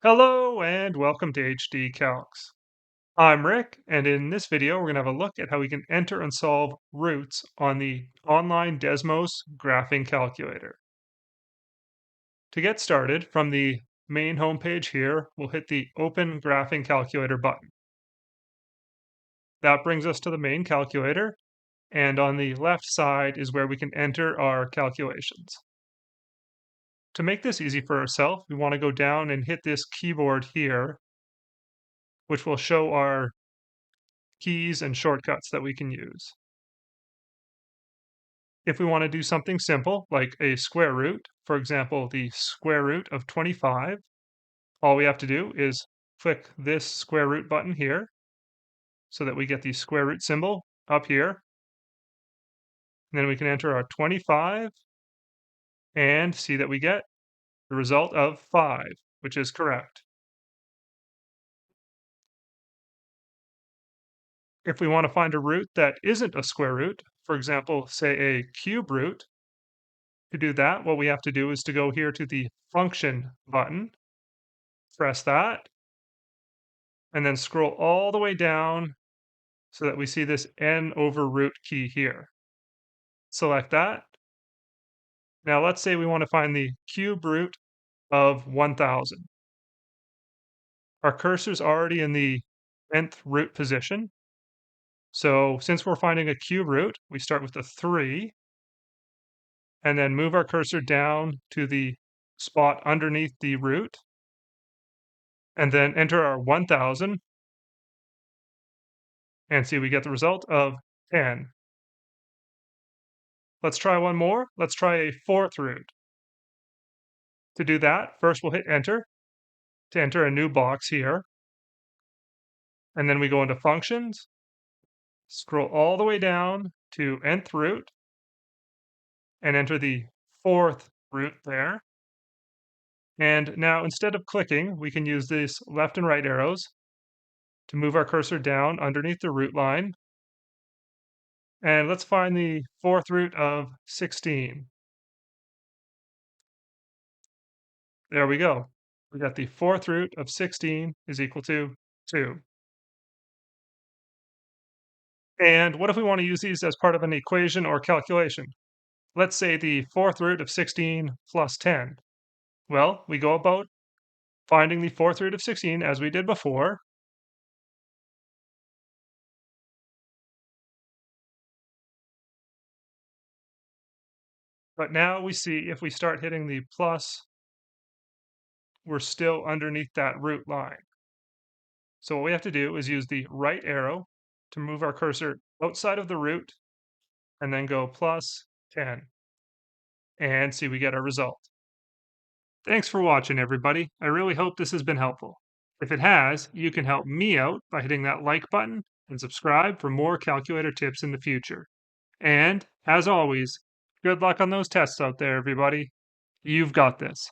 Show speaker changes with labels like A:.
A: Hello and welcome to HD Calcs. I'm Rick, and in this video, we're going to have a look at how we can enter and solve roots on the online Desmos Graphing Calculator. To get started, from the main homepage here, we'll hit the Open Graphing Calculator button. That brings us to the main calculator, and on the left side is where we can enter our calculations. To make this easy for ourselves, we want to go down and hit this keyboard here, which will show our keys and shortcuts that we can use. If we want to do something simple, like a square root, for example, the square root of 25, all we have to do is click this square root button here so that we get the square root symbol up here. And then we can enter our 25 and see that we get the result of 5, which is correct. If we want to find a root that isn't a square root, for example, say a cube root, to do that, what we have to do is to go here to the function button, press that, and then scroll all the way down so that we see this n over root key here. Select that. Now let's say we want to find the cube root of 1000. Our cursor's already in the nth root position. So since we're finding a cube root, we start with the 3 and then move our cursor down to the spot underneath the root and then enter our 1000 and see we get the result of 10. Let's try one more. Let's try a fourth root. To do that, first we'll hit enter to enter a new box here. And then we go into functions, scroll all the way down to nth root, and enter the fourth root there. And now instead of clicking, we can use these left and right arrows to move our cursor down underneath the root line. And let's find the fourth root of 16. There we go. We got the fourth root of 16 is equal to 2. And what if we want to use these as part of an equation or calculation? Let's say the fourth root of 16 plus 10. Well, we go about finding the fourth root of 16 as we did before. But now we see if we start hitting the plus, we're still underneath that root line. So what we have to do is use the right arrow to move our cursor outside of the root and then go plus 10 and see we get our result. Thanks for watching, everybody. I really hope this has been helpful. If it has, you can help me out by hitting that like button and subscribe for more calculator tips in the future. And, as always, good luck on those tests out there, everybody. You've got this.